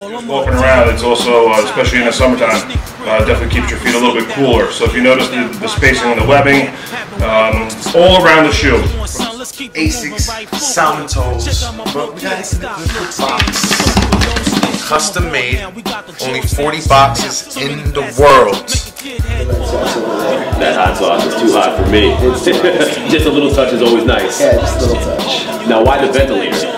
Walking around, it's also, especially in the summertime, definitely keeps your feet a little bit cooler. So if you notice the spacing on the webbing, all around the shoe. Asics, Salmon Toes, but we got it in the good box. Custom made, only 40 boxes in the world. That hot sauce is too hot for me. Just a little touch is always nice. Yeah, just a little touch. Now, why the ventilator?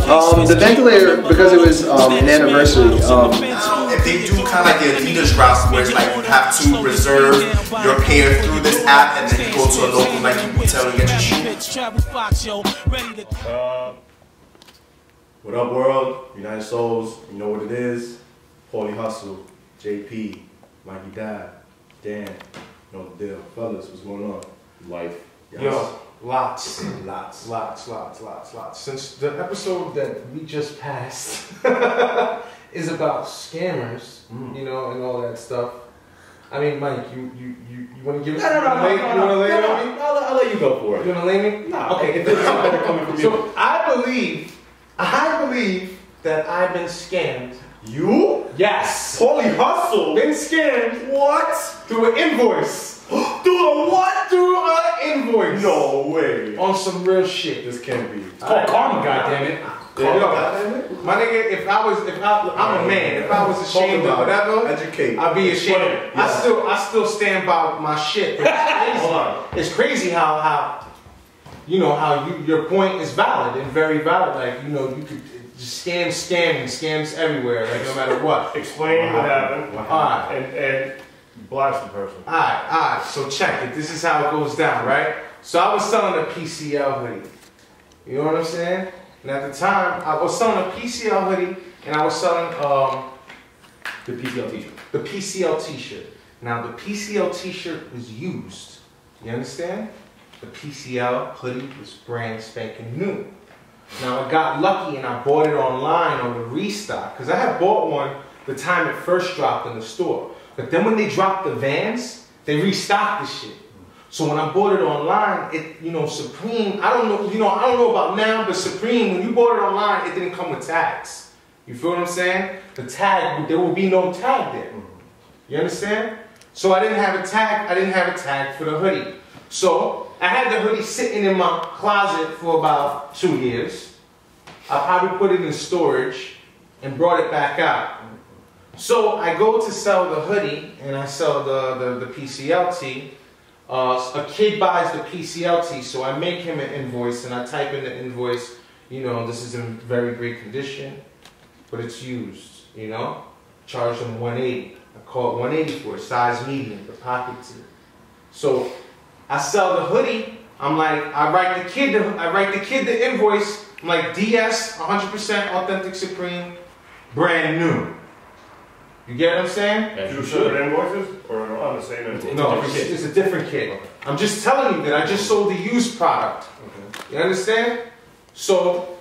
The ventilator, because it was an anniversary. If they do kind of like the Adidas drops, where it's like you have to reserve your pair through this app, and then you go to a local Nike retail and get your shoe. What up, world? United Souls, you know what it is. PaulieHussle, JP, MikeyDabb, Dan, you know the deal. Fellas, what's going on? Life. Yes. Yo, lots. Lots. Since the episode that we just passed is about scammers, you know, and all that stuff. I mean, Mike, you want to give it? No. You want to lay it on me? I'll let you go for it. You want to lay me? No. Okay, if there's something better coming from you. So I believe that I've been scammed. You? Yes. PaulieHussle? Been scammed. What? Through an invoice. Through a what? Through an invoice. No way. On some real shit. This can't be. It's called karma, goddammit. My nigga, if I'm a man. If I was ashamed of whatever, educate. I'd be ashamed. Yeah. I still stand by my shit. It's crazy how you know how your point is valid and very valid. Like, you know, you could just scams everywhere. Like, no matter what. Explain what happened. Alright. And blast the person. Alright. So check it. This is how it goes down, right? So I was selling a PCL hoodie. You know what I'm saying? And at the time, I was selling a PCL hoodie, and I was selling The PCL t-shirt. the PCL t-shirt. Now, the PCL t-shirt was used. You understand? The PCL hoodie was brand spanking new. Now, I got lucky and I bought it online on the restock, because I had bought one the time it first dropped in the store. But then when they dropped the Vans, they restocked the shit. So when I bought it online, Supreme, I don't know about now, but Supreme, when you bought it online, it didn't come with tags. You feel what I'm saying? The tag, there will be no tag there. You understand? So I didn't have a tag for the hoodie. So I had the hoodie sitting in my closet for about 2 years. I probably put it in storage and brought it back out. So I go to sell the hoodie and I sell the PCLT. A kid buys the PCLT, so I make him an invoice and I type in the invoice, this is in very great condition, but it's used, Charge him $180. I call it $180 for a size medium, the pocket tee. So I sell the hoodie. I'm like, I write the kid the invoice. I'm like, DS, 100% authentic Supreme, brand new. You get what I'm saying? Two separate invoices or on the same invoice? No, it's a different kid. I'm just telling you that I just sold the used product. Okay. You understand? So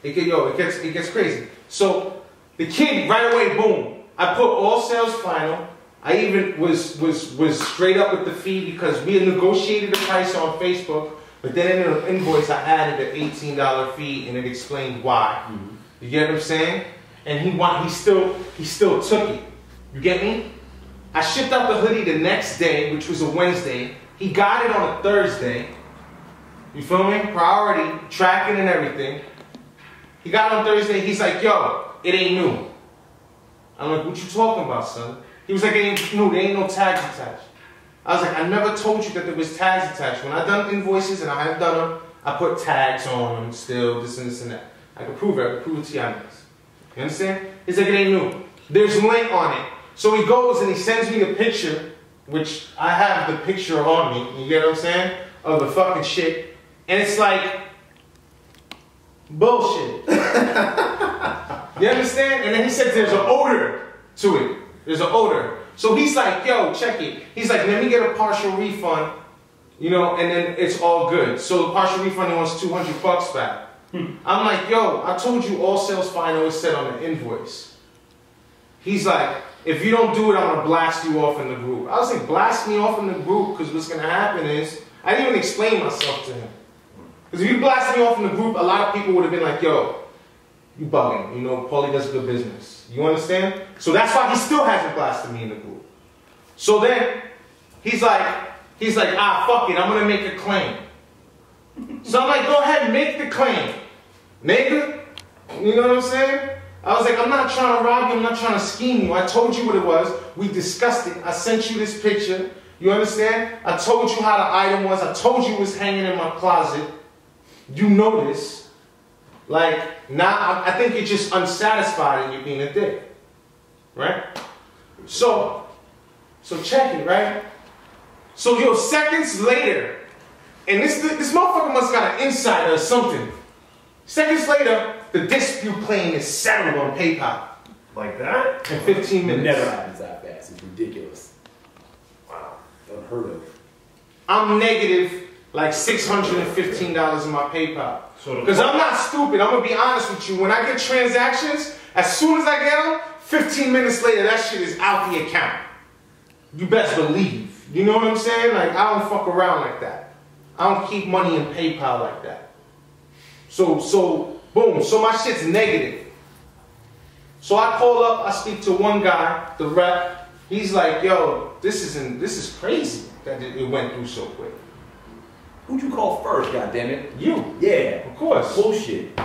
it gets crazy. So the kid right away, boom. I put all sales final. I even was straight up with the fee because we had negotiated the price on Facebook, but then in the invoice I added an $18 fee and it explained why. You get what I'm saying? And he still took it. You get me? I shipped out the hoodie the next day, which was a Wednesday. He got it on a Thursday. You feel me? Priority, tracking and everything. He got it on Thursday. He's like, yo, it ain't new. I'm like, what you talking about, son? He was like, it ain't new. There ain't no tags attached. I was like, I never told you that there was tags attached. When I done invoices, and I have done them, I put tags on them still, this and this and that. I can prove it. I can prove it to you. You understand? He's like, it ain't new. There's a link on it. So he goes and he sends me a picture, which I have the picture on me, you get what I'm saying? Of the fucking shit. And it's like, bullshit. You understand? And then he says there's an odor to it. There's an odor. So he's like, yo, check it. He's like, let me get a partial refund, and then it's all good. So the partial refund, he wants $200 back. I'm like, yo, I told you all sales final is set on the invoice. He's like, if you don't do it, I'm going to blast you off in the group. I was like, blast me off in the group, because what's going to happen is, I didn't even explain myself to him. Because if you blast me off in the group, a lot of people would have been like, yo, you bugging. Paulie does good business. You understand? So that's why he still hasn't blasted me in the group. So then he's like, ah, fuck it, I'm gonna make a claim. So I'm like, go ahead, make the claim, nigga. You know what I'm saying? I was like, I'm not trying to rob you, I'm not trying to scheme you. I told you what it was. We discussed it. I sent you this picture. You understand? I told you how the item was. I told you it was hanging in my closet. You know this. Like, now I think you're just unsatisfied and you're being a dick. Right? So check it, right? So yo, seconds later, and this motherfucker must got an insider or something. Seconds later, the dispute claim is settled on PayPal. Like that? In 15 minutes. It never happens that fast. It's ridiculous. Wow. Unheard of. I'm negative like $615 in my PayPal. So because I'm not stupid. I'm going to be honest with you. When I get transactions, as soon as I get them, 15 minutes later, that shit is out the account. You best believe. You know what I'm saying? Like, I don't fuck around like that. I don't keep money in PayPal like that. So boom. So my shit's negative. So I call up, I speak to one guy, the rep. He's like, yo, this is crazy that it went through so quick. Who'd you call first, goddammit? You. Yeah. Of course. Bullshit.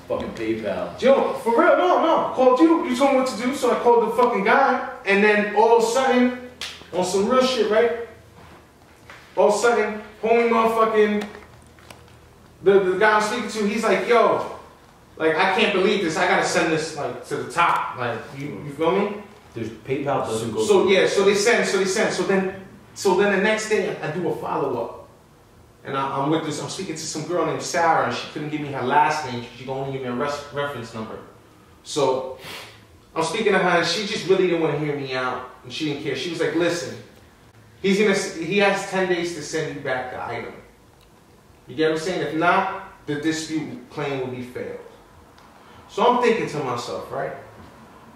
Fucking PayPal. Yo, for real, no. Called you. You told me what to do, so I called the fucking guy. And then all of a sudden, on some real shit, right? All of a sudden, homie motherfucking, the guy I'm speaking to, he's like, yo, like, I can't believe this. I gotta send this, like, to the top. Like, you feel me? There's PayPal doesn't go. So yeah, so they send. So then the next day I do a follow-up. And I'm speaking to some girl named Sarah, and she couldn't give me her last name. She could only give me a reference number. So I'm speaking to her, and she just really didn't want to hear me out, and she didn't care. She was like, listen, he has 10 days to send you back the item. You get what I'm saying? If not, the dispute claim will be failed. So I'm thinking to myself, right?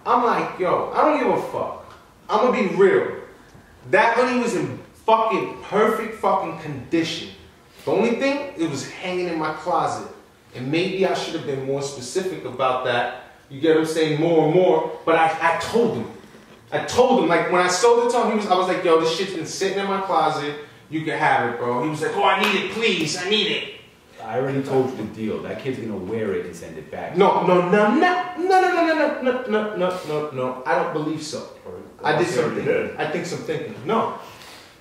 I'm like, yo, I don't give a fuck. I'm gonna be real. That hoodie was in fucking perfect fucking condition. The only thing, it was hanging in my closet. And maybe I should have been more specific about that. You get what I'm saying? More and more. But I told him. Like, when I sold it to him, I was like, yo, this shit's been sitting in my closet. You can have it, bro. He was like, oh, I need it, please. I need it. I already told you the deal. That kid's gonna wear it and send it back. No. I don't believe so. I did something. I think some thinking. No.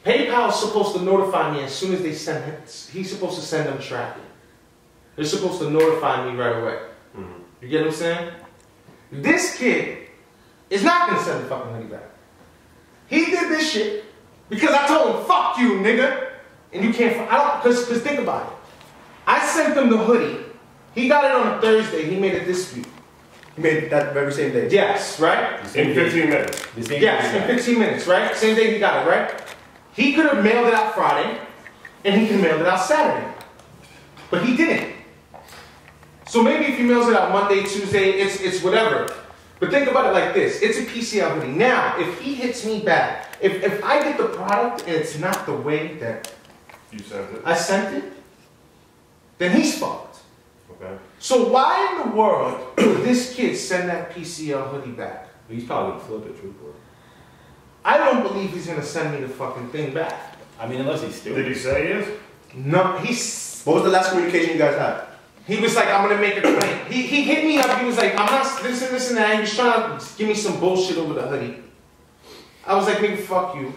PayPal's supposed to notify me as soon as they send it. He's supposed to send them tracking. They're supposed to notify me right away. Mm-hmm. You get what I'm saying? This kid is not gonna send the fucking hoodie back. He did this shit because I told him, fuck you, nigga. And you can't, because think about it. I sent him the hoodie. He got it on a Thursday. He made a dispute. He made it that very same day. Yes, right? In 15 minutes. Yes, in 15 minutes, right? Same day he got it, right? He could have mailed it out Friday, and he could have mailed it out Saturday. But he didn't. So maybe if he mails it out Monday, Tuesday, it's whatever. But think about it like this. It's a PCL hoodie. Now, if he hits me back, if I get the product and it's not the way that you sent it, I sent it, then he's fucked. Okay. So why in the world would this kid send that PCL hoodie back? He's probably gonna flip it, truthfully. I don't believe he's gonna send me the fucking thing back. I mean, unless he's stupid. Did he say he is? No, he's... What was the last communication you guys had? He was like, I'm gonna make a claim. He hit me up, he was like, I'm not this and that. He was trying to give me some bullshit over the hoodie. I was like, nigga, fuck you.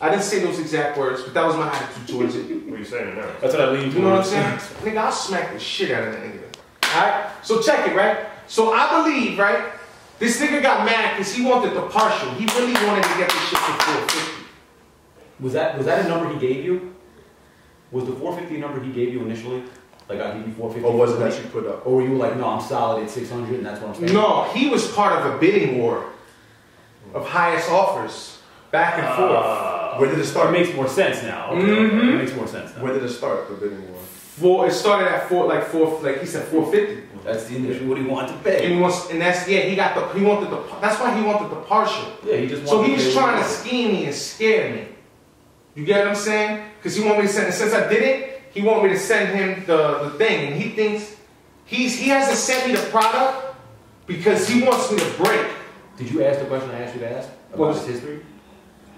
I didn't say those exact words, but that was my attitude towards it. What are you saying now? That's what I lean towards. You know what I'm saying? Nigga, I'll smack the shit out of that nigga. Alright? So check it, right? So I believe, right? This nigga got mad because he wanted the partial. He really wanted to get this shit for 450. Was that a number he gave you? Was the 450 a number he gave you initially? Like, I'll give you 450? Or was it that you put up? Or were you like, no, I'm solid at 600 and that's what I'm saying? No, he was part of a bidding war of highest offers. Back and forth. Where did it start? It makes more sense now. Okay, okay. It makes more sense now. Where did it start, the bidding war? It started at like he said 450. That's the initial what he wanted to pay. And that's why he wanted the partial. Yeah, he just wanted So he was to trying to scheme me and scare me. You get what I'm saying? Because he wanted me to send, since I did it, he wanted me to send him the thing, and he thinks he hasn't sent me the product because he wants me to break. Did you ask the question I asked you to ask about his history?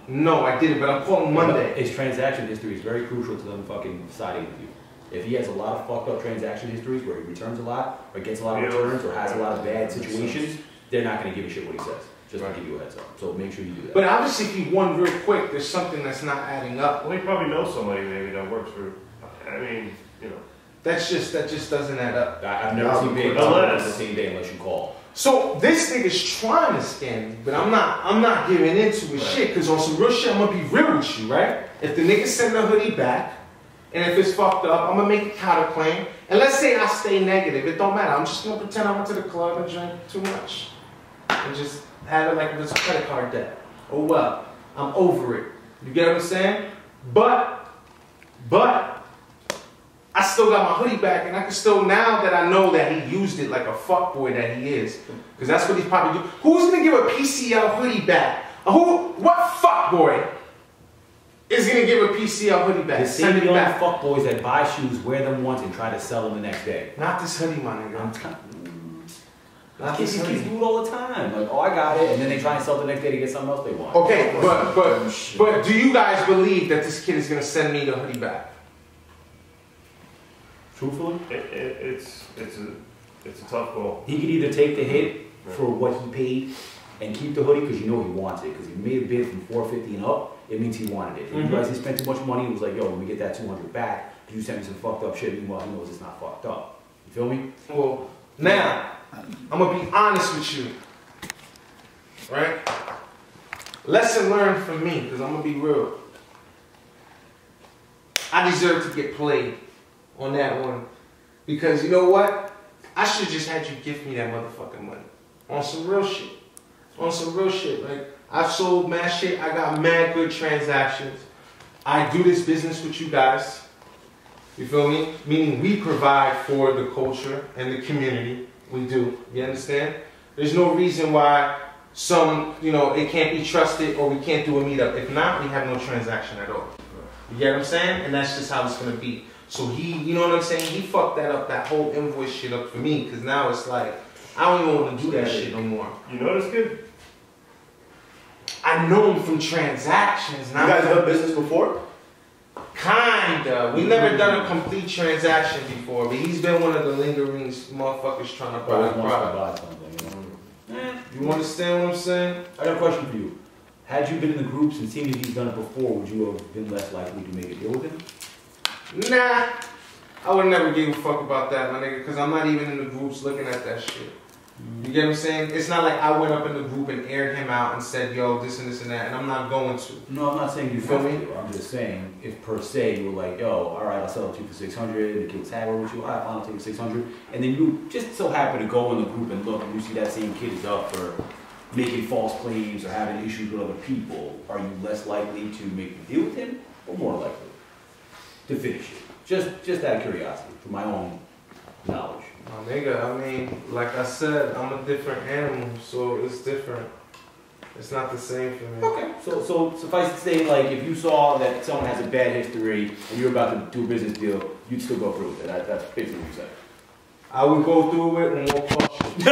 No, I didn't, but I'm calling Monday. His transaction history is very crucial to them fucking deciding with you. If he has a lot of fucked up transaction histories where he returns a lot, or gets a lot of returns, or has a lot of bad situations, they're not going to give a shit what he says. Just to give you a heads up. So make sure you do that. But obviously, if he won real quick, there's something that's not adding up. Well, he probably knows somebody maybe that works for. I mean, you know. That just doesn't add up. I've never seen big on the same day unless you call. So this nigga's trying to scam me, but I'm not giving into his shit, because on some real shit, I'm gonna be real with you, right? If the nigga send the hoodie back, and if it's fucked up, I'm gonna make a counterclaim. And let's say I stay negative, it don't matter. I'm just gonna pretend I went to the club and drank too much. And just have it like it was a credit card debt. Oh well, I'm over it. You get what I'm saying? But I still got my hoodie back, and I can still, now that I know that he used it like a fuckboy that he is, because that's what he's probably doing. Who's gonna give a PCL hoodie back? What fuckboy is gonna give a PCL hoodie back? The same young fuckboys that buy shoes, wear them once, and try to sell them the next day. Not this hoodie, my nigga. These kids do it all the time. Like, oh, I got it, and then they try and sell it the next day to get something else they want. Okay, but do you guys believe that this kid is gonna send me the hoodie back? Truthfully, it's a tough goal. He could either take the hit for what he paid and keep the hoodie because you know he wants it, because he made a bid from $450 and up. It means he wanted it. If you realize he spent too much money, he was like, yo, when we get that $200 back, you send me some fucked up shit. Meanwhile, he knows it's not fucked up. You feel me? Well, now I'm gonna be honest with you, right? Lesson learned from me, because I'm gonna be real. I deserve to get played on that one, because you know what? I should just had you give me that motherfucking money on some real shit. On some real shit. Like, I've sold mad shit. I got mad good transactions. I do this business with you guys. You feel me? Meaning we provide for the culture and the community. We do. You understand? There's no reason why it can't be trusted or we can't do a meetup. If not, we have no transaction at all. You get what I'm saying? And that's just how it's gonna be. So you know what I'm saying? He fucked that whole invoice shit up for me, because now it's like, I don't even want to do that shit no more. You know this kid? I know him from transactions. You guys done business before? Kinda. We never done a complete transaction before, but he's been one of the lingering motherfuckers trying to buy a product. You understand what I'm saying? I got a question for you. Had you been in the groups and seen that he's done it before, would you have been less likely to make a deal with him? Nah, I would never give a fuck about that, my nigga, because I'm not even in the groups looking at that shit. You get what I'm saying? It's not like I went up in the group and aired him out and said, yo, this and this and that, and I'm not going to. No, I'm not saying you feel me. I'm just saying, if per se you were like, yo, all right, I'll sell it to you for 600, the kid's happy with you, all right, fine, I'll take it 600, and then you just so happen to go in the group and look, and you see that same kid is up for making false claims or having issues with other people, are you less likely to make a deal with him, or more likely to finish it? Just out of curiosity, for my own knowledge. My nigga, I mean, like I said, I'm a different animal, so it's different. It's not the same for me. Okay, so suffice to say, like, if you saw that someone has a bad history and you're about to do a business deal, you'd still go through with it. That's basically what you said. I would go through it and won't fuck shit.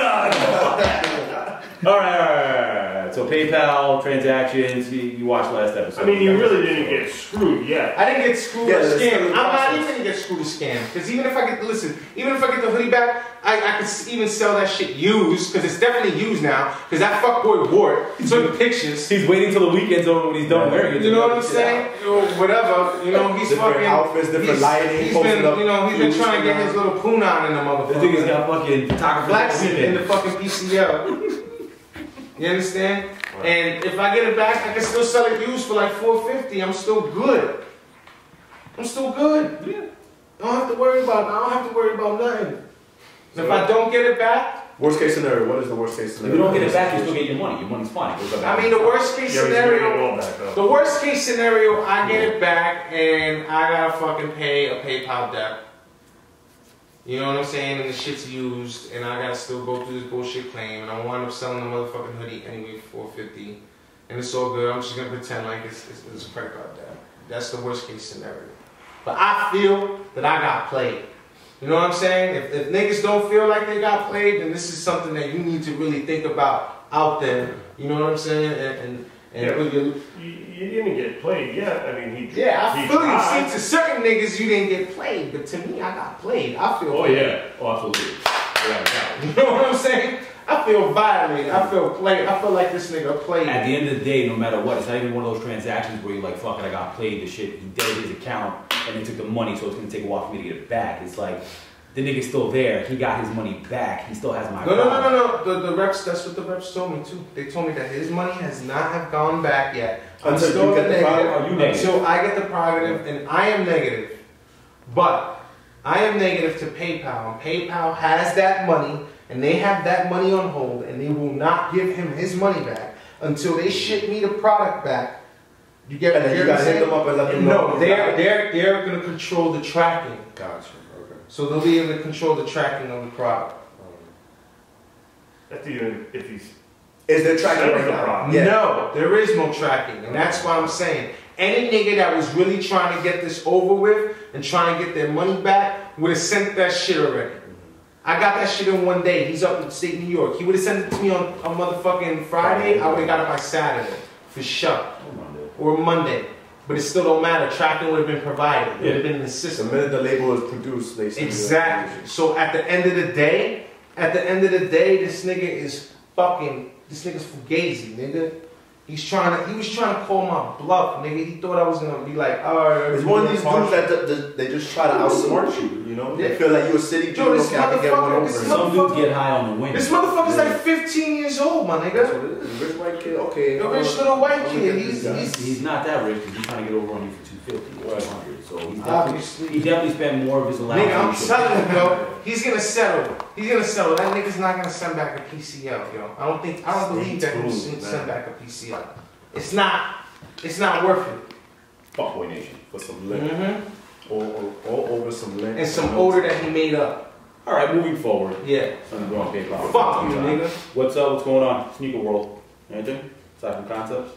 All right. So PayPal transactions, you watched last episode. I mean, you really didn't get screwed yet. I didn't get screwed or scammed. I'm not even gonna get screwed or scammed. Because even if I get the hoodie back, I could even sell that shit used, because it's definitely used now, because that fuckboy wore it. He took pictures. He's waiting till the weekend's over when he's done wearing it. You know what I'm saying? Or whatever. You know, he's different fucking outfits, different lighting. He's been trying to get his little poon on in the motherfucker. The nigga's got fucking photography. Flexing in the fucking PCL. You understand? Right. And if I get it back, I can still sell it used for like $450. I'm still good. I'm still good. Yeah. I don't have to worry about nothing. So if I don't get it back, worst case scenario. What is the worst case scenario? If you don't get it back, you still get your money. Your money's fine. I mean, the worst case scenario. The worst case scenario, I get it back and I gotta fucking pay a PayPal debt. You know what I'm saying? And the shit's used, and I gotta still go through this bullshit claim, and I wind up selling the motherfucking hoodie anyway for $450, and it's all good. I'm just gonna pretend like it's a credit card debt. That's the worst case scenario. But I feel that I got played. You know what I'm saying? If niggas don't feel like they got played, then this is something that you need to really think about out there. You know what I'm saying? And really, you didn't get played yet. I mean, he. Yeah, I he feel tried. you. See, to certain niggas, you didn't get played, but to me, I got played. I feel. Oh played. yeah, oh absolutely. Yeah, You know what I'm saying? I feel violated. I feel played. I feel like this nigga played. at the end of the day, no matter what, it's not even one of those transactions where you're like, fuck it, I got played, the shit, he debited his account, and they took the money, so it's gonna take a while for me to get it back. It's like, the nigga's still there, he got his money back, he still has my No. The reps, that's what the reps told me too. They told me that his money has not have gone back yet. Until you get the Are you negative? Until I get the prerogative, and I am negative. But I am negative to PayPal, and PayPal has that money, and they have that money on hold, and they will not give him his money back until they ship me the product back. You get And then you gotta hit them up and let them know. No, they're gonna control the tracking. Gotcha. Okay. So they'll be able to control the tracking of the product. That's even if he's. Is there tracking That's right the now? problem. Yeah. No, there is no tracking, and that's why I'm saying any nigga that was really trying to get this over with and trying to get their money back would have sent that shit already. I got that shit in one day. He's up in state New York. He would have sent it to me on a motherfucking Friday. I would have got it by Saturday for sure, or Monday. But it still don't matter. Tracking would have been provided. It would have been in the The system. minute the label is produced, they send you Exactly. So at the end of the day, this nigga is fucking. This nigga's fugazi, nigga. He was trying to call my bluff, nigga. He thought I was gonna be like, alright. It's one of these dudes that they just try to outsmart you, you know? They Yeah. feel like you a city Yo, dude, this okay, I can get one motherfucker- over. this it. Some dudes get high on the wind. This motherfucker's Yeah. like 15 years old, my That's nigga. what it is. Rich white kid, okay. A rich little white kid. He's not that rich because he's trying to get over on you for 250 or 200. So he's Obviously. he definitely spent more of his allowance. Nigga, I'm than he should. telling you, yo, he's gonna settle. He's gonna settle. That nigga's not gonna send back a PCL, yo. I don't believe that he'll send back a PCL. It's not worth it. FuckBoy Nation. For some lint. Mm-hmm. All over some lint. And some odor that he made up. All right, moving forward. Yeah. Something going on PayPal. Fuck you, nigga. What's up? What's going on? Sneaker world. Anything? Aside from concepts?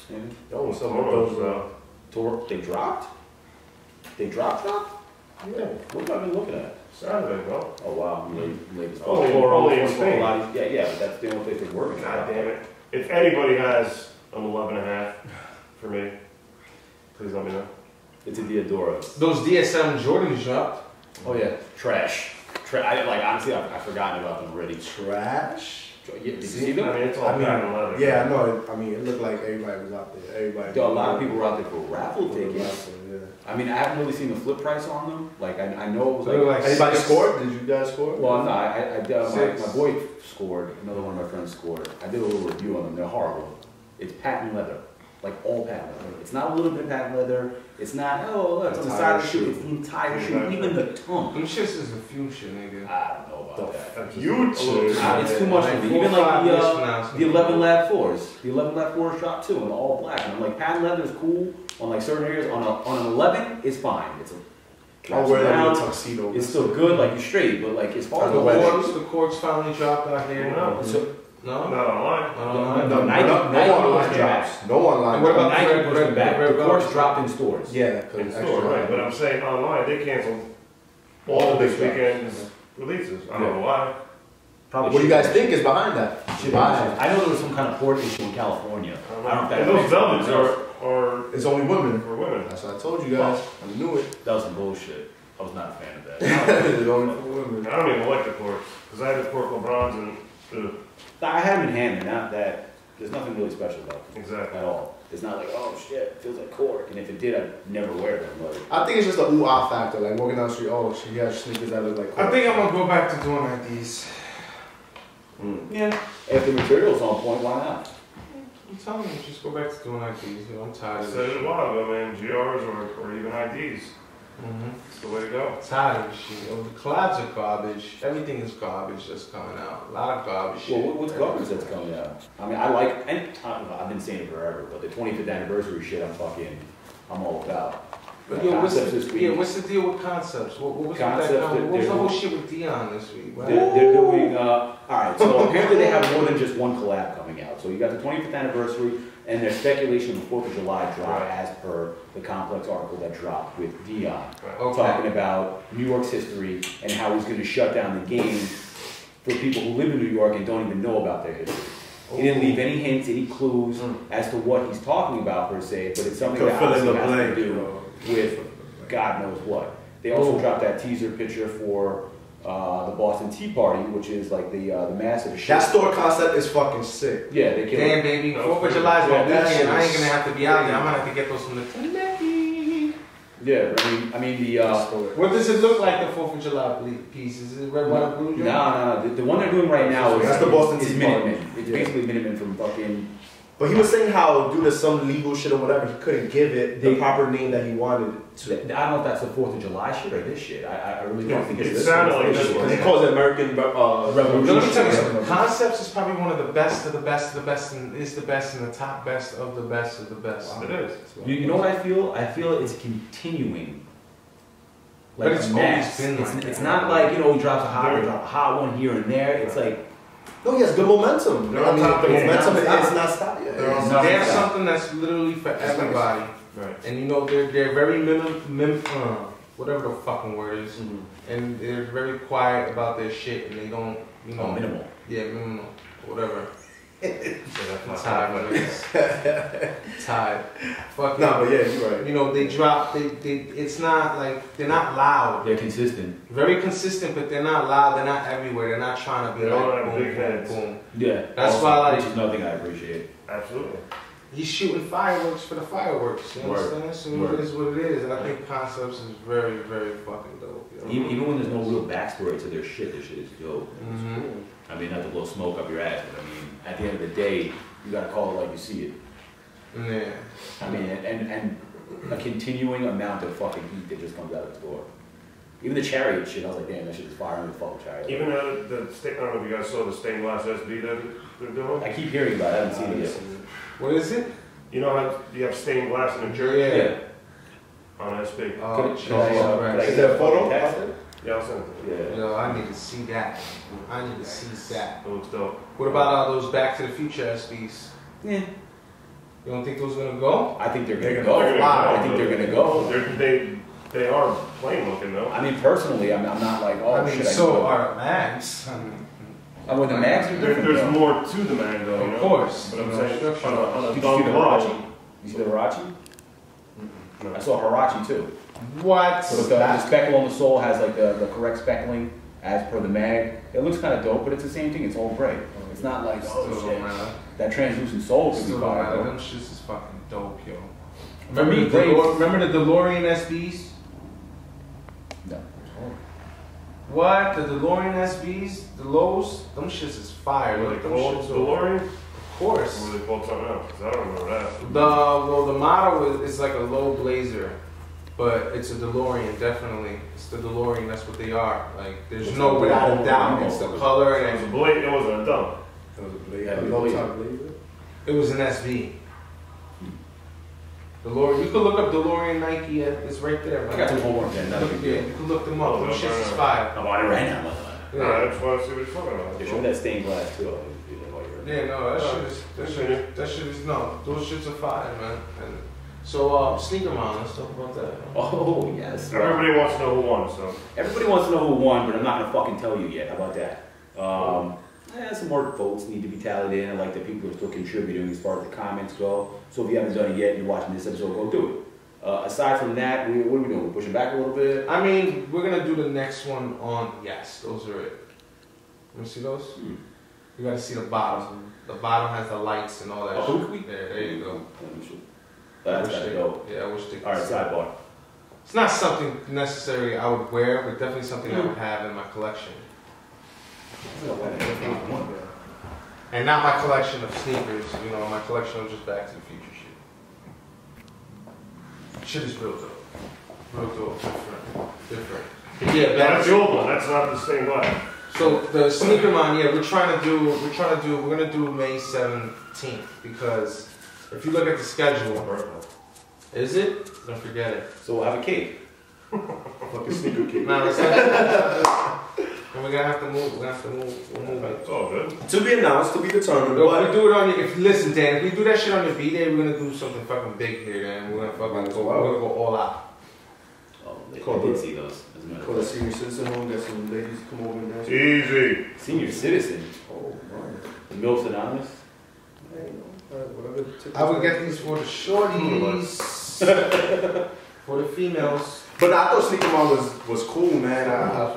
Anything? Yo, what's up with those, Tour? They dropped? They dropped? yeah, What have I been looking at? Saturday, bro. Oh wow, late as Only in Spain. Yeah, but that's the only place they're working. God damn it. If anybody has an 11.5 for me, please let me know. It's a Diodora. Those DSM Jordans dropped. Oh yeah, trash. Honestly, I've forgotten about them already. trash. Yeah, did you see them? I mean, it's all patent leather. Yeah, I know. I mean, it looked like everybody was out there. Everybody. Yo, a lot of people were out there for raffle tickets. Yeah. I mean, I haven't really seen the flip price on them. Like, I know it was They were like. like Anybody six. scored? Did you guys score? Well, no, I Six. my boy scored. Another one of my friends scored. I did a little review on them. They're horrible. It's patent leather, like all patent leather. It's not a little bit of patent leather. It's not. Oh, look, it's on the side of the shoe. It's the entire shoe, even the tongue. Them shits is the future, nigga. I don't know about that. Huge. It's too much for me. Even like the 11 Lab 4s. The 11 Lab 4s dropped too, and they're all black. And I'm like, patent leather is cool on like certain areas. On an 11, it's fine. It's a I'll wear that around, little tuxedo. it's still good, like you're straight, but like as far as The corks finally dropped out here. No. So, No? Not online. No, Nike online pushed drops. No online. And what about Nike the pushed them back. The course dropped in stores. Yeah, In because store, right. But I'm saying online, they canceled all of this weekend's releases. I don't know why. Probably What do you guys shipping. think is behind that? Shipping. I know there was some kind of port issue in California. I don't know if that And those makes velvets sense. are It's only women. for women. That's what I told you guys. I knew it. That was some bullshit. I was not a fan of that. It's only for women. I don't even like the corks because I had the cork LeBrons and I had them in hand, and not that. There's nothing really special about them exactly. at all. It's not like, oh shit, it feels like cork. And if it did, I'd never wear them. Like, I think it's just the ooh-ah factor. Like walking down the street, oh, she has sneakers that look like. I think I'm gonna go back to doing like these. yeah. If the material's on point, why not? I'm telling you, just go back to doing like these. You know, I'm tired I of said this it a shit. while ago, man. GRs or even IDs. It's the way to go. Tired of this shit. Yo, the collabs are garbage. Everything is garbage that's coming out. A lot of garbage shit. Well, what's garbage that's coming out? I mean, I like, and I've been saying it forever, but the 25th anniversary shit, I'm all about. Yo, what's Concepts this week. what's the deal with Concepts? What was Concepts, what was the whole shit with Dion this week? They're doing, alright, so apparently they have more than just one collab coming out. So you got the 25th anniversary, and there's speculation of the 4th of July drop as per the Complex article that dropped with Dion. Okay. Talking about New York's history and how he's going to shut down the game for people who live in New York and don't even know about their history. He didn't leave any hints, any clues as to what he's talking about per se, but it's something that obviously has to do with God knows what. They also dropped that teaser picture for the Boston Tea Party, which is like the massive shit. That store concept is fucking sick. Yeah, they killed Damn, it. baby. 4th of July is my that weekend. shit I ain't is gonna have to be out there. I'm gonna have to get those from the Yeah, I mean the. What does it look like, the 4th of July piece? Is it red, white, and blue? No. The one they're doing right now That's the Boston is Tea Party. Minutemen. It's basically Minutemen from fucking. But he was saying how, due to some legal shit or whatever, he couldn't give it the proper name that he wanted to. I don't know if that's the 4th of July shit or this shit. I really don't think it's It this sounded one. like It's this this one. one. He calls it American Revolution. Let me tell you Yeah. something. Concepts is probably one of the best of the best of the best, and is the best and the top best of the best of the best. It is. You know what I feel? I feel it's continuing. But it's a mass. always been like It's that. not like, he drops a hot one here and there. It's like, No, he has good momentum. They're on top the of it. momentum is It's not stopped yet. They're on No, They have it's not. something that's literally for everybody. Right. And they're very whatever the fucking word is. And they're very quiet about their shit, and they don't, minimal. Yeah, minimal, whatever. So that's not Tired, bad. tired. Fuck No, but yeah, you're right. They drop. It's not like they're not loud. They're consistent. Very consistent, but they're not loud. They're not everywhere. They're not trying to be They like don't have boom, big boom, heads. boom. Yeah. That's also, why, like- which is nothing I appreciate. Absolutely. He's shooting fireworks for the fireworks. You Word. understand? So Word. it is what it is. And I think Concepts is very, very fucking dope. Yo. Even when there's no real backstory to their shit is dope. Mhm. I mean, not to blow smoke up your ass, but I mean, at the end of the day, you gotta call it like you see it. Yeah. I mean, and a continuing amount of fucking heat that just comes out of the store. Even the Chariot shit, I was like, damn, that shit is firing the fucking Chariot. Even I don't know if you guys saw the stained glass SB that they're doing. I keep hearing about it, I haven't seen it yet. What is it? You know how you have stained glass in a jersey Yeah. on SB? Oh, Could I Jesus get Christ. Is there a photo? text it? Yeah, I'll send it to you. Yeah. Yo, I need to see that. I need to see that. It looks dope. What about those Back to the Future SBs? Yeah. You don't think those are gonna go? I think they're They're gonna go. gonna go. I think they're gonna go. They are plain looking though. I mean, personally, I'm not like, oh I mean, shit. so I are Mags. Oh, well, the mags are different. There's though. more to the mag though. You Of know? course. But I'm You know, saying structure. on a Did you see dumb the low. Hirachi? You see the Hirachi? No. I saw Hirachi too. What? So the speckle on the sole has like the correct speckling as per the mag. It looks kind of dope, but it's the same thing. It's all gray. It's not like, Still oh don't shit. matter. That translucent sole could be Still don't fire. matter. bro. Them shits is fucking dope, yo. For me, Remember the DeLorean SBs? No. What? The DeLorean SBs? The lows? Them shits is fire. Were Look, they them called shits are- DeLorean? Of course. Or were they called something else? 'Cause I don't remember that. The model is like a low blazer, but it's a DeLorean, definitely. It's the DeLorean, that's what they are. Like, there's It's no the without a whole doubt. thing. It's the color It was a and blade. It wasn't a dump. That was a blade. Yeah, Low blade. top blazer. it was an SB. DeLorean, you can look up DeLorean Nike, it's right there. I got some homework then. Not a big Yeah, deal. you can look them up. Oh, Them no, shits no, is no. fire. I'm on it right now. Nah, I just want to see what you're talking about. Yeah, show me that stained glass too. I'll just be like, oh, you're Yeah, no, that shit is no. Those shits are fire, man. And so, SneakerMon, let's talk about that. Oh yes. Everybody wants to know who won, so. Everybody wants to know who won, but I'm not gonna fucking tell you yet. How about that? Some more votes need to be tallied in. I like that people are still contributing as far as the comments go. So if you haven't done it yet and you're watching this episode, go do it. Aside from that, what are we doing? We're pushing back a little bit. I mean, we're gonna do the next one on, yes, those are it. Let me see those? You gotta see the bottom. The bottom has the lights and all that Oh, shit. There you go. That's gotta go. Yeah, I wish they All right, sidebar. It's not something necessarily I would wear, but definitely something I would have in my collection. And not my collection of sneakers, my collection of just Back to the Future shit. Shit is real dope. Real dope, different. But yeah, That's the old one. That's not the stained glass. So the SneakerMon, yeah, we're gonna do May 17th because if you look at the schedule, Is it? Don't forget it. So we'll have a cake. Fucking sneaker cake. No, let's and we're gonna have to move. We're gonna have to move. We'll move it. It's all good. To be announced, to be determined. If But we do it on your, listen, Dan, if we do that shit on your B-Day, we're gonna do something fucking big here, Dan. We're gonna fucking go, we're gonna go all out. Oh, I Cool. did see those. As a matter call of the fact. senior citizen home, get some ladies come over and dance. Easy. Senior citizen. Oh, man. The MILFs Anonymous. Hey, whatever. I would get these for the shorties. For the females. But I thought SneakerMon was cool, man.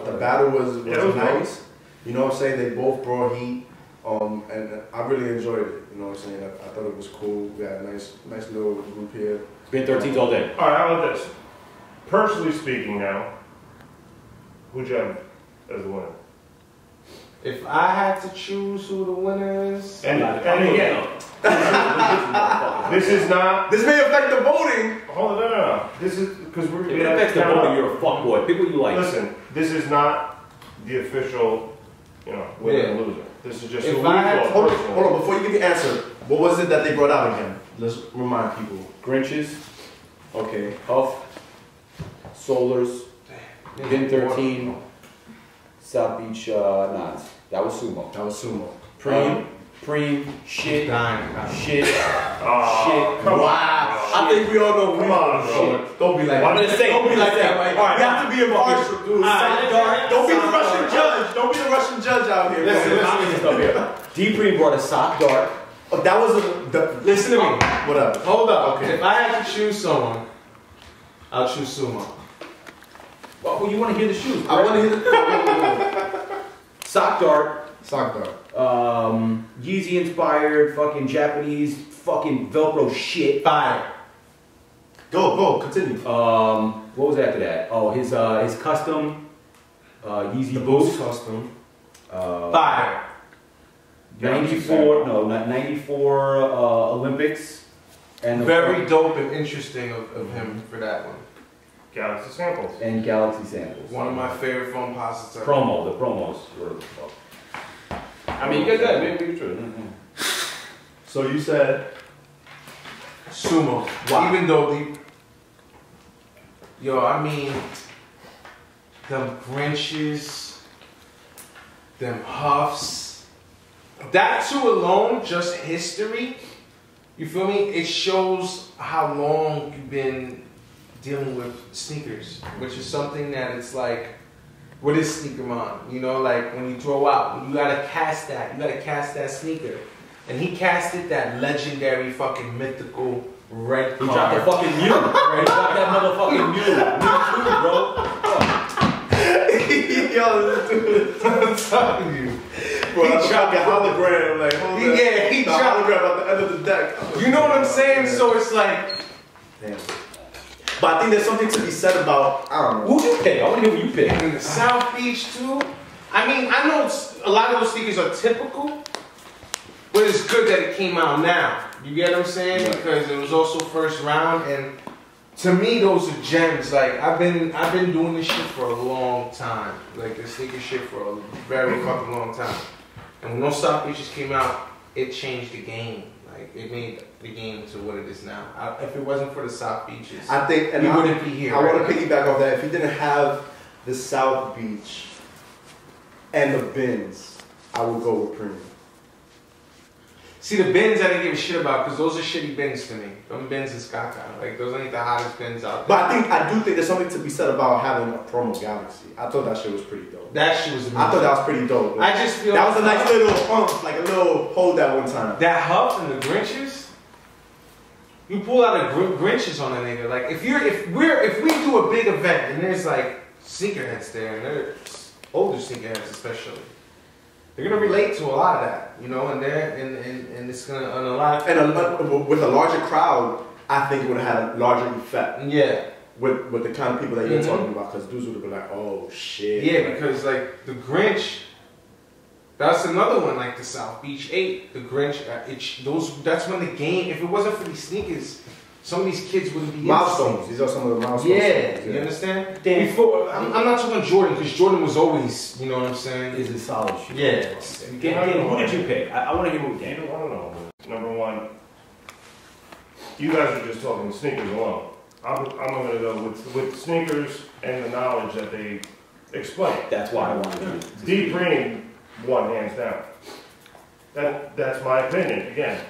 The battle was Yeah, it was nice. You know what I'm saying? They both brought heat. And I really enjoyed it. You know what I'm saying? I thought it was cool. We had a nice little group here. Been 13s all day. All right, how about this? Personally speaking now, who'd you have as the winner? If I had to choose who the winner is, And again, this is not. This may affect the voting. Hold on, no. This is because we're. If it affects the voting, you're a fuckboy. Pick what you like. Listen, this is not the official, winner and loser. This is just If who we I had vote to- personally. Hold on, before you give the answer, what was it that they brought out again? Let's remind people. Grinches, Okay. Huff, Solars, Bin 13, South Beach Nods. That was Sumo. That was Sumo. Preem, shit, dying. shit, Oh, shit. come on. I think we all know. Come on, bro. Don't be like I'm that. gonna say, Don't be like that, Mike. All right, You have to be impartial, dude. Don't be the Russian judge. Don't be the Russian judge out here. Listen, bro. D-Preem brought a sock dart. Oh, that was Listen to me. whatever. Hold up. Okay. If I had to choose someone, I'll choose Sumo. Well, you want to hear the shoes? I want to hear the Sock dart. sock dart. Yeezy inspired, fucking Japanese, fucking Velcro shit. Fire. Go, continue. What was after that? Oh, his custom Yeezy The boots. boost custom. Fire. 94, no, not 94 Olympics. And the Very dope and interesting of him for that one. Galaxy samples. and Galaxy samples. One of my favorite phone posits ever. The promos were the fuck. I mean, you get that, maybe it's true. So you said Sumo. Wow. Even though I mean, them Grinches, them Huffs, that two alone, just history, you feel me? It shows how long you've been dealing with sneakers, which is something that it's like, what is SneakerMon? You know, like when you throw out, you gotta cast that sneaker. And he casted that legendary fucking mythical red He card. dropped the fucking Mew. Right? He dropped that motherfucking Mew. Me too, bro. yo, dude. I'm telling you. Bro, He that's dropped like a hologram, like hold Yeah, that. he the dropped- hologram at the end of the deck. You know what I'm saying? So it's like, Damn. But I think there's something to be said about, I don't know. Who'd you pick? I want to hear who you pick. and in the South Beach too. I mean, I know a lot of those sneakers are typical, but it's good that it came out now. You get what I'm saying? Right. Because it was also first round, and to me, those are gems. Like I've been doing this shit for a long time, like the sneaker shit for a very fucking long time. And when those South Beaches came out, it changed the game. Like it made the game to what it is now. If it wasn't for the South Beaches, I think, and we I wouldn't be here. I right want to now. piggyback off that. If you didn't have the South Beach and the bins, I would go with Premium. See, the bins I didn't give a shit about because those are shitty bins to me. Them bins is caca. Like, those ain't the hottest bins out there. But I do think there's something to be said about having a promo Galaxy. I thought that shit was pretty dope. That shit was amazing. I thought that was pretty dope. I just feel that was a nice little like a little hold that one time. That Huff and the Grinches, you pull out a Grinches on a nigga. Like, if we do a big event and there's like sneakerheads there, and there's older sneakerheads especially, they're gonna relate to a lot of that, you know, and it's gonna on a lot. And with a larger crowd, I think it would have had a larger effect Yeah. with the kind of people that you're Mhm. talking about, because dudes would have been like, oh shit. Yeah, because like the Grinch, that's another one. Like the South Beach 8, the Grinch. That's when the game. If it wasn't for these sneakers, some of these kids wouldn't be Milestones. These are some of the milestones. Yeah, you understand? Damn. Before, I'm not talking Jordan because Jordan was always, you know what I'm saying? Is a solid shoe. Yeah. Dan, who did you pick? I want to hear who Dan. I don't know. Number one, you guys are just talking sneakers alone. I'm going to go with sneakers and the knowledge that they explain. That's why I wanted to. Deep Green won hands down. That's my opinion. Again,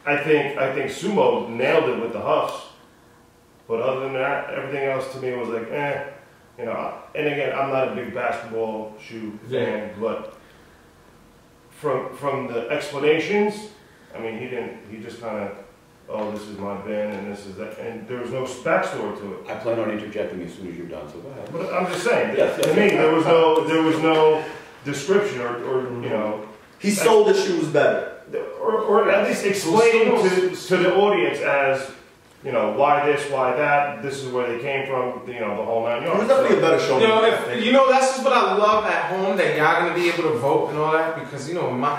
I think Sumo nailed it with the Huffs. But other than that, everything else to me was like, you know. And again, I'm not a big basketball shoe fan, but from the explanations, I mean, he just kind of, oh, this is my bin and this is that, and there was no backstory to it. I plan on interjecting as soon as you're done, so go ahead. But I'm just saying, to me, there was no description or you know. He sold the shoes better. Or at least explaining to the audience as, you know, why this, why that, this is where they came from, you know, the whole 9 yards. It was definitely a better show. You know, that's just what I love at home, that y'all gonna be able to vote and all that, because, you know, in my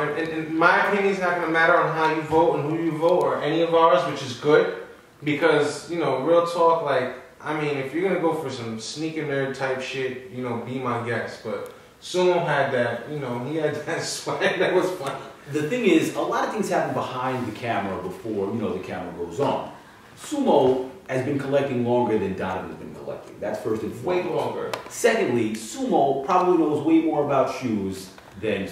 opinion, it's not gonna matter on how you vote and who you vote, or any of ours, which is good, because, you know, real talk, like, I mean, if you're gonna go for some sneaker nerd type shit, you know, be my guest, but Sumo had that, you know, he had that swag that was funny. The thing is, a lot of things happen behind the camera before, you know, the camera goes on. Sumo has been collecting longer than Donovan's been collecting. That's first and foremost. Way longer. Secondly, Sumo probably knows way more about shoes than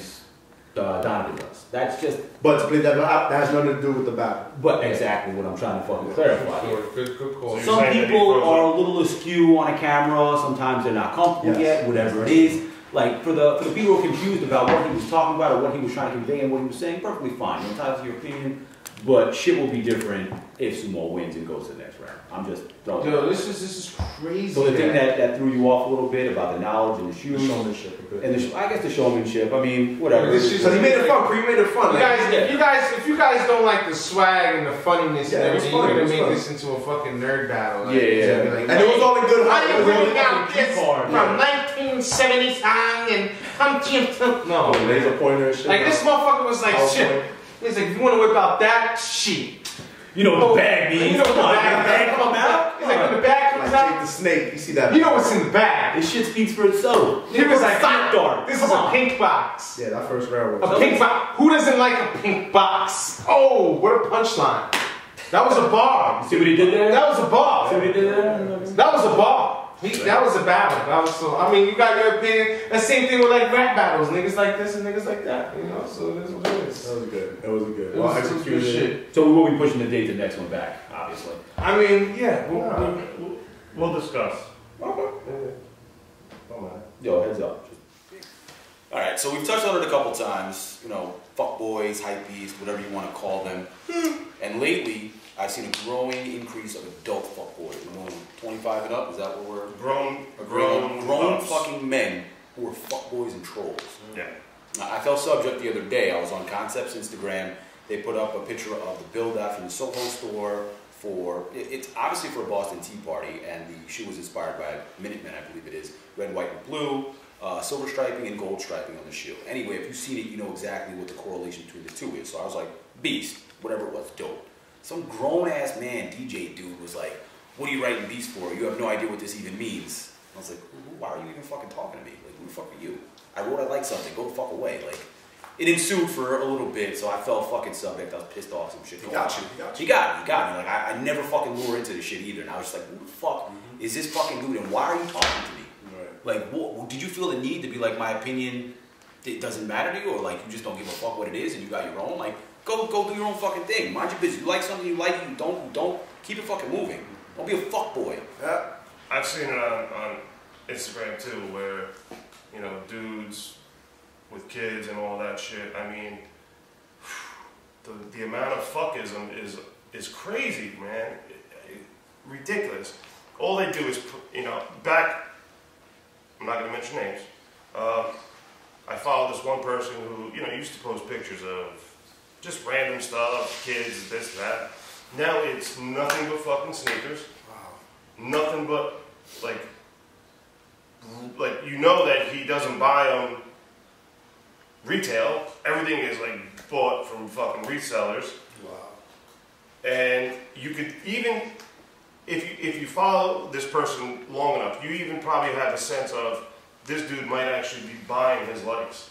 Donovan does. That's just... But that has nothing to do with the battle. But exactly what I'm trying to fucking clarify. Good call. So Some people are a little askew on a camera. Sometimes they're not comfortable yet, whatever it is. Like, for the people who are confused about what he was talking about or what he was trying to convey and what he was saying, perfectly fine. You're entitled to your opinion. But shit will be different if Sumo wins and goes to the next round. I'm just throwing Yo, this is crazy. So the thing that threw you off a little bit about the knowledge and the shoes, The showmanship a bit. and I guess the showmanship. I mean, whatever. Because he made it fun. He made it fun. If you guys don't like the swag and the funniness and everything, you're gonna make this into a fucking nerd battle. Like, Yeah. And it was all in good heart. I am bringing out this from 1970s on and no. Laser pointer and shit. Like this motherfucker was like shit. He's like, if you want to whip out that shit. You know what the bag means. You know what the bag come out? He's like, when the bag comes Like out, Jake the Snake, you see that? you know what's in the bag. This shit speaks for itself. He was like, sock dart. this is a pink box. Yeah, that first round was. A pink box. Who doesn't like a pink box? Oh, what a punchline. That was a bar. See what he did there? That was a bar. See what he did there? That was a bar. That was a battle. That was so. I mean, you got your opinion. That same thing with like rap battles. Niggas like this and niggas like that. You know, so that's what it is. That was good. That was good. It Well was executed. good shit. So we will be pushing the date the next one back, obviously. I mean, yeah. We'll discuss. Yo, heads up. All right, so we've touched on it a couple times. You know, FuckBoys, Hypebeast, whatever you want to call them. And lately, I've seen a growing increase of adult fuckboys. You know, 25 and up. Is that what we're Grown ups. fucking men who are fuckboys and trolls. Yeah. Now, I fell subject the other day. I was on Concept's Instagram. They put up a picture of the build-out from the Soho store for, it's obviously for a Boston Tea Party, and the shoe was inspired by Minutemen, I believe it is. Red, white, and blue, silver striping, and gold striping on the shoe. Anyway, if you've seen it, you know exactly what the correlation between the two is. So I was like, Beast, whatever it was, dope. Some grown-ass man, DJ dude, was like, what are you writing Beast for? You have no idea what this even means. I was like, why are you even fucking talking to me? Like, who the fuck are you? I wrote I like something, go the fuck away. Like, it ensued for a little bit, so I fell fucking subject. I was pissed off, some shit. He got you. He got me. Like, I never fucking lure into this shit either. And I was just like, who the fuck is this fucking dude, and why are you talking to me? Right. Like, what, did you feel the need to be like, my opinion, it doesn't matter to you, or like, you just don't give a fuck what it is, and you got your own? Like, go do your own fucking thing. Mind your business. You like something, you like it, you don't keep it fucking moving. Don't be a fuckboy. Yeah. I've seen it on Instagram too, where, you know, dudes with kids and all that shit. I mean, the amount of fuckism is crazy, man. Ridiculous. All they do is, you know, I'm not gonna mention names. I follow this one person who, you know, used to post pictures of just random stuff, kids, this, that. Now it's nothing but fucking sneakers. Wow. Nothing but, like you know that he doesn't buy them retail. Everything is like bought from fucking resellers. Wow. And you could even, if you follow this person long enough, you even probably have a sense of this dude might actually be buying his likes.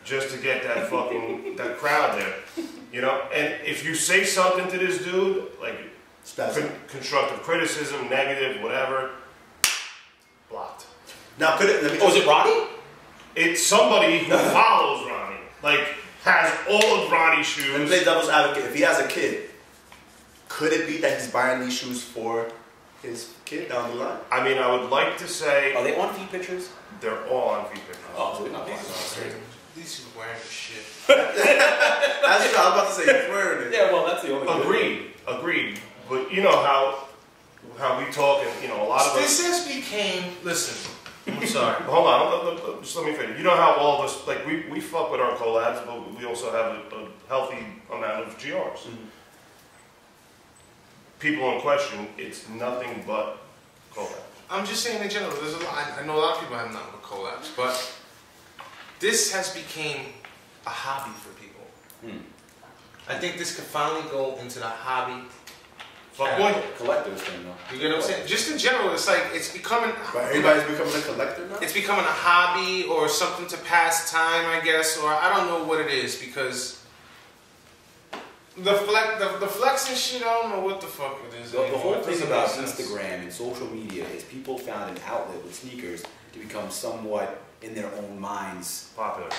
Just to get that fucking, that crowd there. You know, and if you say something to this dude, like constructive criticism, negative, whatever, blocked. Now, could it? Is it Ronnie? It's somebody who follows Ronnie, like has all of Ronnie's shoes. Let me play devil's advocate. If he has a kid, could it be that he's buying these shoes for his kid down the line? I mean, I would like to say. Are they on feet pictures? They're all on feet pictures. Oh, so they're not These people wearing this shit. That's what I was about to say. He's wearing it. Yeah, well, that's the only. Agreed. But you know how we talk, and you know a lot of this has became. Listen, I'm sorry. Hold on, just let me finish. You know how all this, like we fuck with our collabs, but we also have a healthy amount of GRs. Mm-hmm. People in question, it's nothing but collabs. I'm just saying in general. There's a lot. I know a lot of people have nothing but collabs, but this has became a hobby for people. I think this could finally go into the hobby. FuckBoi collectors thing, though. You get what I'm saying? Just in general, it's like it's becoming. But everybody's becoming a collector now. It's becoming a hobby or something to pass time, I guess, or I don't know what it is because the flexing shit. I don't know what the fuck it is. The whole thing about Instagram and social media is people found an outlet with sneakers to become somewhat in their own minds popular.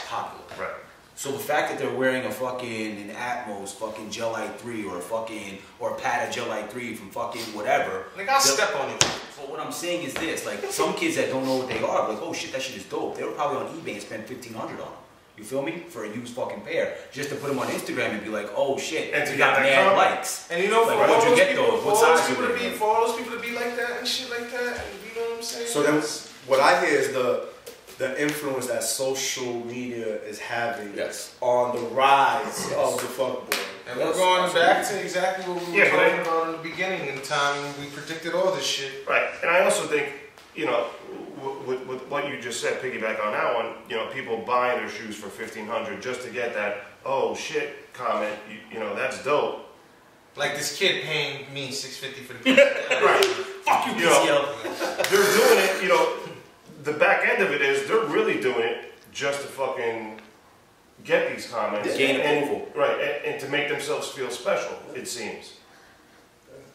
Right. So the fact that they're wearing a fucking an Atmos fucking Gelite 3 or a pad of Gelite 3 from fucking whatever. Like I'll step on it. So what I'm saying is this, like some kids that don't know what they are, like, oh shit, that shit is dope. They were probably on eBay and spent $1,500 on them. You feel me? For a used fucking pair. Just to put them on Instagram and be like, oh shit, and to got mad likes. And you know, like, what'd you get those? What size you for all those people to be like that and shit like that, and you know what I'm saying? So then, what I hear is the influence that social media is having on the rise of the fuckboy. And we're going back to exactly what we were talking about in the beginning, in the time when we predicted all this shit. Right, and I also think, you know, with what you just said, piggyback on that one, you know, people buying their shoes for $1,500 just to get that, oh shit comment, you know, that's dope. Like this kid paying me $650 for the right. Fuck you, PCL. They're doing it, you know, the back end of it is they're really doing it just to fucking get these comments. Gain approval. Right, and to make themselves feel special, it seems.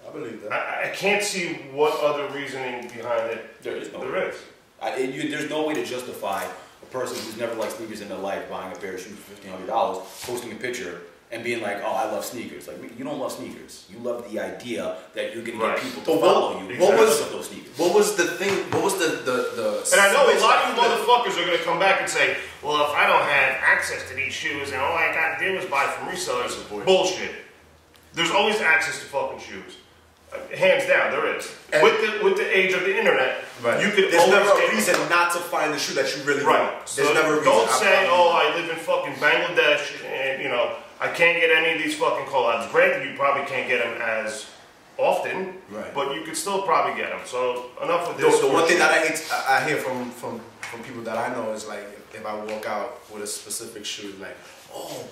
I believe that. I can't see what other reasoning behind it there is. There's no way to justify a person who's never liked sneakers in their life buying a pair of shoes for $1,500, posting a picture, and being like, oh, I love sneakers. Like, you don't love sneakers. You love the idea that you're going to get people to follow you. What was the thing? What was the And I know a lot of you motherfuckers are going to come back and say, well, if I don't have access to these shoes and all I got to do is buy from resellers, bullshit. There's always access to fucking shoes. Hands down, there is. With the age of the internet, you could there's always never a reason not to find the shoe that you really want. So there's never a reason. Don't say, oh, I live in fucking Bangladesh and, you know, I can't get any of these fucking collabs. Granted, you probably can't get them as often, but you could still probably get them. So enough with this. The one thing that I hear from people that I know is like, if I walk out with a specific shoe, like, oh,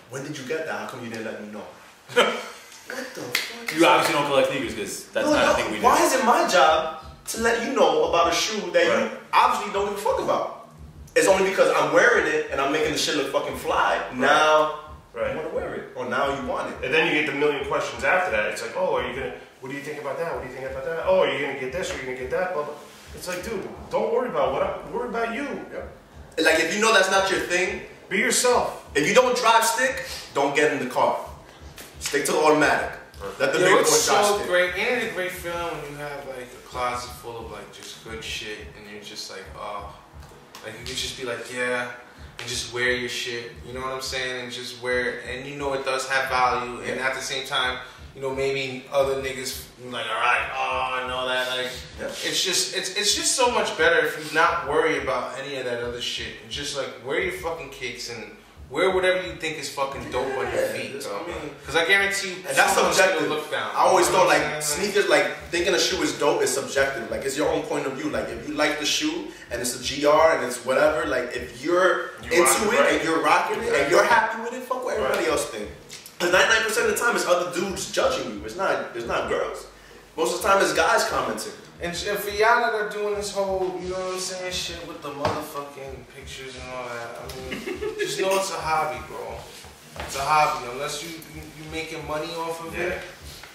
when did you get that? How come you didn't let me know? What the fuck? You obviously don't collect sneakers because that's not a thing we do. Why is it my job to let you know about a shoe that you obviously don't give a fuck about? It's only because I'm wearing it and I'm making the shit look fucking fly. Now I want to wear it, or now you want it. And then you get the million questions after that. It's like, oh, what do you think about that? What do you think about that? Oh, are you gonna get this? Or are you gonna get that? But it's like, dude, don't worry about worry about you. Yeah. Like, if you know that's not your thing, be yourself. If you don't drive stick, don't get in the car. Stick to the automatic. Let the big boy drive stick. Great. Ain't it a great feeling when you have like a closet full of like just good shit, and you're just like, oh, like you could just be like, yeah, and just wear your shit. You know what I'm saying? And just wear, and you know it does have value, and at the same time, you know, maybe other niggas like, all right, oh, I know that. Like, it's just so much better if you not worry about any of that other shit. And just like wear your fucking kicks and wear whatever you think is fucking dope on your feet. Because I guarantee you, and that's subjective. Look down. I always thought like sneakers, like thinking a shoe is dope is subjective. Like, it's your own point of view. Like, if you like the shoe and it's a GR and it's whatever, like if you're into it and you're rocking it and you're happy with it, fuck what everybody else thinks. Because 99% of the time it's other dudes judging you. It's not girls. Most of the time it's guys commenting. And for y'all that are doing this whole, you know what I'm saying, shit with the motherfucking pictures and all that, I mean, just know it's a hobby, bro. It's a hobby. Unless you making money off of it.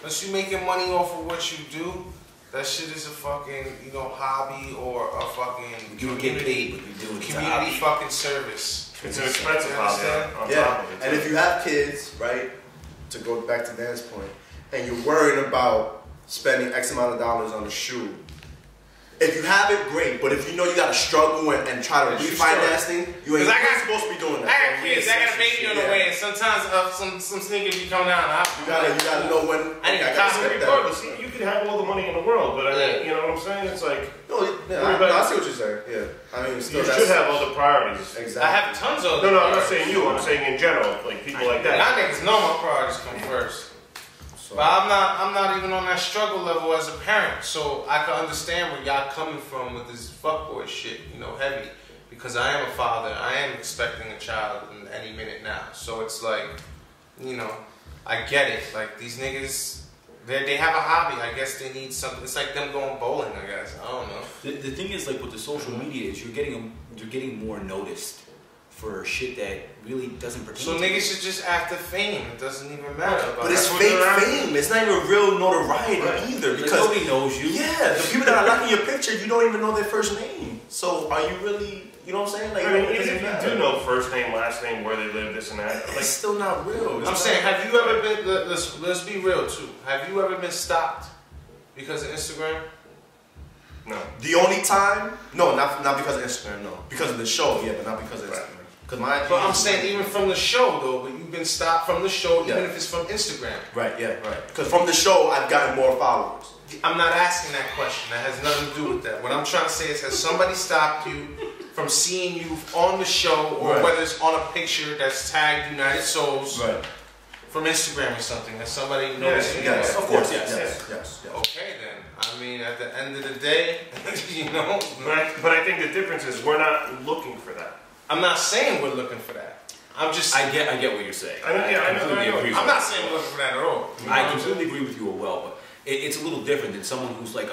Unless you making money off of what you do, that shit is a fucking, you know, hobby or a fucking community fucking service. It's an expensive hobby on top of it. And if you have kids, right, to go back to Dan's point, and you're worried about spending X amount of dollars on a shoe, if you have it, great. But if you know you gotta struggle and try to refinance things, you ain't supposed to be doing that. I got kids, I got a baby on the way, and sometimes some sneakers be coming out. You gotta know when. I regardless, you could have all the money in the world, but I mean, you know what I'm saying? It's like I see what you're saying. Yeah, I mean, still, you should have other priorities. Exactly. I have tons of. No, I'm not saying you. I'm saying in general, like people like that. Y'all niggas know my priorities come first. But I'm not even on that struggle level as a parent, so I can understand where y'all coming from with this fuckboy shit, you know, heavy. Because I am a father, I am expecting a child in any minute now. So it's like, you know, I get it. Like these niggas, they have a hobby. I guess they need something. It's like them going bowling, I guess. I don't know. The thing is, like with the social media, is you're getting more noticed for shit that really doesn't pertain. So niggas should just after fame. It doesn't even matter. But it's fake fame. It's not even real notoriety either. Because nobody knows you. Yeah, the people that are liking your picture, you don't even know their first name. So are you really, you know what I'm saying? Like, I mean, even if you do know first name, last name, where they live, this and that, like, it's still not real. I'm saying, have you ever been? Let's be real too. Have you ever been stopped because of Instagram? No. The only time? No, not because of Instagram. No, because of the show. Yeah, but not because of Instagram. But I'm saying even from the show though, but you've been stopped from the show even if it's from Instagram. Right, yeah, right. Because from the show, I've gotten more followers. I'm not asking that question. That has nothing to do with that. What I'm trying to say is, has somebody stopped you from seeing you on the show, or whether it's on a picture that's tagged United Souls from Instagram or something? Has somebody noticed you? Yes, of course, yes. Okay then. I mean, at the end of the day, you know. But I think the difference is we're not looking for that. I'm not saying we're looking for that. I'm just. I get what you're saying. I completely agree. I'm not saying we're looking for that at all. I completely agree with you as well, but it's a little different than someone who's like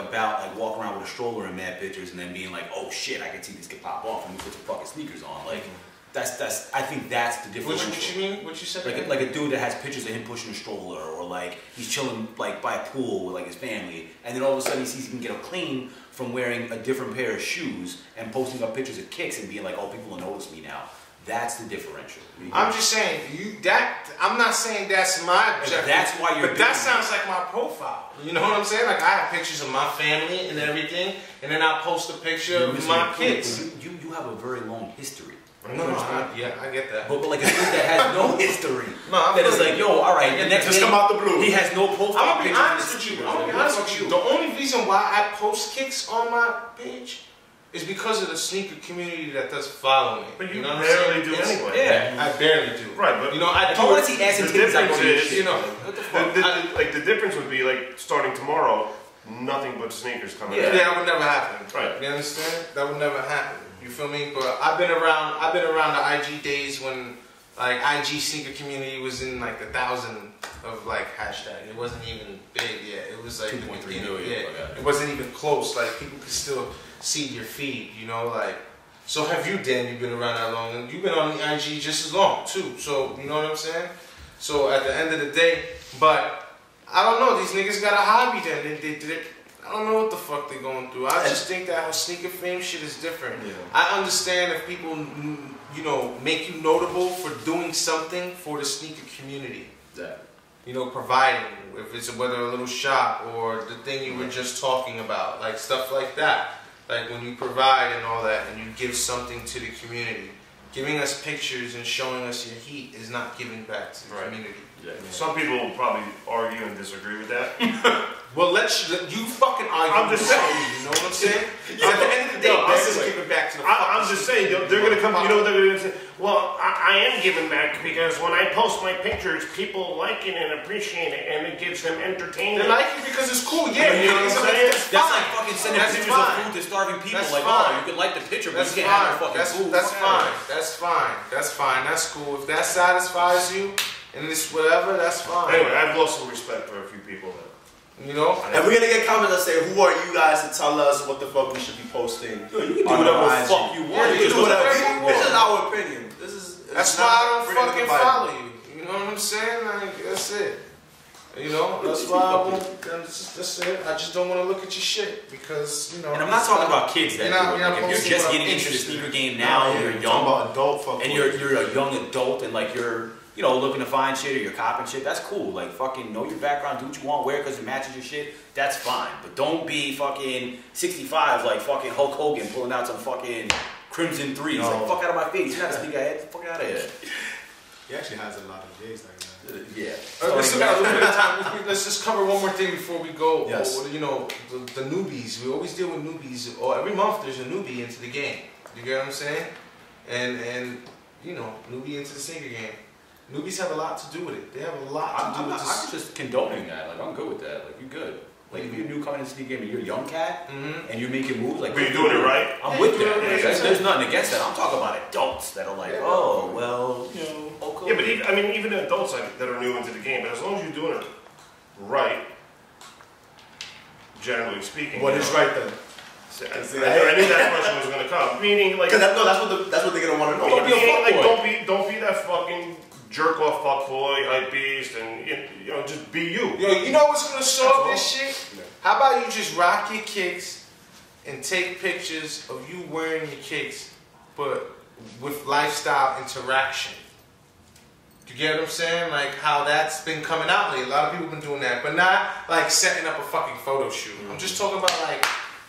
walking around with a stroller and mad pictures and then being like, oh shit, I can see this could pop off and we put some fucking sneakers on. Like that's I think that's the difference. What you mean? What you said? Like a dude that has pictures of him pushing a stroller, or like he's chilling like by a pool with like his family, and then all of a sudden he sees he can get a clean from wearing a different pair of shoes and posting up pictures of kicks and being like, oh, people will notice me now. That's the differential. I'm just saying I'm not saying that's my objective. That's why you're. But that sounds like my profile. You know what I'm saying? Like I have pictures of my family and everything, and then I post a picture of my kids. You have a very long history. No, I get that. But like a dude that has no history, that is like, yo, all right, the next just come out the blue. He has no profile. I'm gonna be honest with you. The only reason why I post kicks on my page is because of the sneaker community that does follow me. But you barely do anyway. Yeah, I barely do. Right, but you know, I do. I want to see ass and titties. The difference is, you know, what the fuck? The difference would be like starting tomorrow, nothing but sneakers coming out. Yeah, that would never happen. Right. You understand? That would never happen. You feel me? But I've been around the IG days when like IG sneaker community was in like 1,000 of like hashtag. It wasn't even big yet. It was like 2.3 million. Yeah, it wasn't even close. Like people could still see your feed. You know, like. So have you, Dan? You've been around that long, and you've been on the IG just as long too. So you know what I'm saying? So at the end of the day, but I don't know. These niggas got a hobby. Then they I don't know what the fuck they're going through. I just think that how sneaker fame shit is different. Yeah. I understand if people, you know, make you notable for doing something for the sneaker community. Yeah. You know, providing, if it's whether a little shop or the thing you were just talking about, like stuff like that. Like when you provide and all that and you give something to the community. Giving us pictures and showing us your heat is not giving back to the community. Yeah. Some people will probably argue and disagree with that. Well, you fucking argue. I'm just saying. You know what I'm saying? At the end of the day, this is giving back to the I'm just saying, they're going to come, you know what they're going to say? Well, I am giving back because when I post my pictures, people like it and appreciate it, and it gives them entertainment. They like it because it's cool, yeah. You know what I'm saying? That's like fucking sending pictures of food to starving people. Like, oh, you can like the picture, but you can't have no fucking food. That's fine. That's fine. That's fine. That's cool. If that satisfies you, and it's whatever, that's fine. Anyway, I've lost some respect for a few people. You know? And we're gonna get comments that say, who are you guys to tell us what the fuck we should be posting? Yo, you can do whatever the fuck you want. Yeah, you can do whatever. This is our opinion. That's why I don't fucking follow you. You know what I'm saying? Like, that's it. You know, that's why I won't, that's it. I just don't want to look at your shit because, you know. And I'm not talking about kids that do it. Like, if you're just getting into the sneaker game now, you're young. I'm talking about adult fuck and you're a young adult and like you're, you know, looking to find shit or you're copping shit, that's cool. Like, fucking know your background, do what you want, wear it because it matches your shit, that's fine. But don't be fucking 65 like fucking Hulk Hogan pulling out some fucking Crimson 3s. No. Like, fuck out of my face. You're not a sneakerhead. Fuck out of here. He actually has a lot of J's like that. Yeah. We still got a little bit of time. Let's just cover one more thing before we go. Yes. You know, the newbies. We always deal with newbies. Or every month there's a newbie into the game. You get what I'm saying? And you know, newbie into the sneaker game. Newbies have a lot to do with it. They have a lot to do with this. I'm just condoning that. Like, I'm good with that. Like, you're good. Like, if you're new coming into the sneaker game and you're a young cat and you're making moves, like, but you're doing it right. I'm with that. There's nothing against that. I'm talking about adults that are like, oh, well, you know, okay. Yeah, but even adults that are new into the game, but as long as you're doing it right, generally speaking. What is right then? I knew that question was going to come. Meaning, like, that's what they're gonna want to know. Don't be that fucking jerk off fuckboy, Hypebeast, and you know, just be you. Yo, you know what's gonna solve this shit? Yeah. How about you just rock your kicks and take pictures of you wearing your kicks, but with lifestyle interaction? You get what I'm saying? Like how that's been coming out lately. A lot of people have been doing that, but not like setting up a fucking photo shoot. I'm just talking about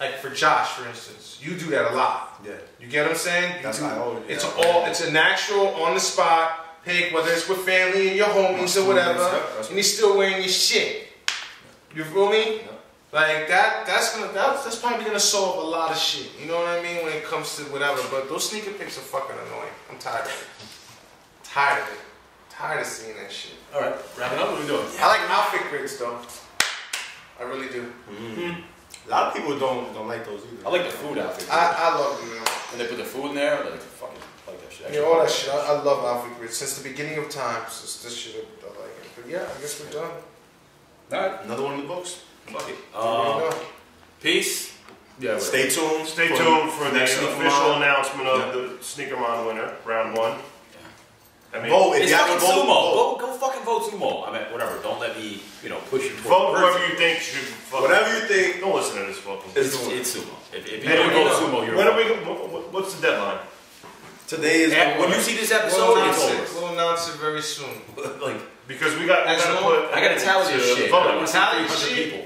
like for Josh, for instance. You do that a lot. Yeah. You get what I'm saying? That's how I always. It's a natural on the spot. Pick, whether it's with family and your homies or whatever, and he's still wearing your shit. You feel me? Like that's probably gonna solve a lot of shit. You know what I mean when it comes to whatever. But those sneaker pics are fucking annoying. I'm tired of it. Tired of seeing that shit. All right, wrap it up. What are we doing? I like outfit grids though. I really do. A lot of people don't like those either. I like the food outfits. I love them. And they put the food in there. Like fucking. Yeah, all that shit. I love outfit grids since the beginning of time. Since this shit, I like it. But yeah, I guess we're done. All right, another one in the books. Fuck it. Peace. Yeah. Stay tuned. Stay tuned for the official announcement of the SneakerMon winner, round 1. I mean, vote. It's fucking sumo. Go fucking vote sumo. I mean, whatever. Don't let me, push you. Vote whoever you think should. Whatever you think. Don't listen to this fucking. It's sumo. If you don't vote sumo, you're. What's the deadline? Today is when you see this episode, it's over. We'll announce it very soon. Because we got. I gotta tally this shit.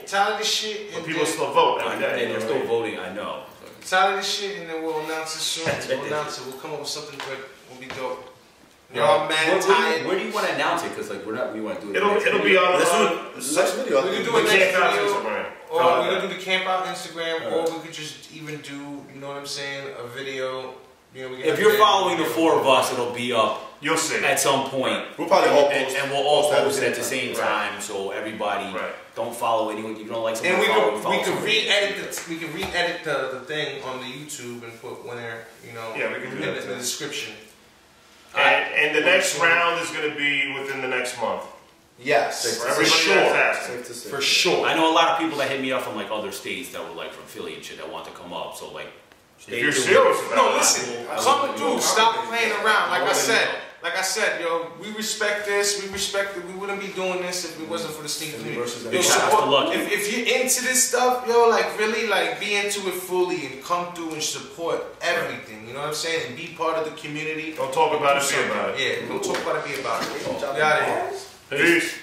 Tally this shit. But people still vote every day. And they're still voting. I know. Tally this shit, and then we'll announce it soon. We'll come up with something good. We'll be dope. Y'all tired. Where do you want to announce it? Because we want to do it. It'll be on next video. We can do it next video. Or we can do the camp out Instagram, or we could just even do, you know what I'm saying, a video. If you're following the 4 of us, it'll be up. You'll see at some point. We'll probably all post, and we'll all post it at the same time, so everybody don't follow anyone. You don't like someone. And we can re-edit the thing on the YouTube and put winner, Yeah, we can do that in the description. And the next round is going to be within the next month. Yes, for everybody that's asking. For sure. I know a lot of people that hit me up from like other states that were like from Philly and shit that want to come up. So like, if you're serious about it. No, listen, come through. Stop playing around. Like I said, yo, we respect this. We respect it. We wouldn't be doing this if it wasn't for the sneaker community. If you're into this stuff, yo, like really, like be into it fully and come through and support everything. You know what I'm saying? And be part of the community. Don't talk about it, be about it. Yeah, don't talk about it, be about it. Got it. Peace.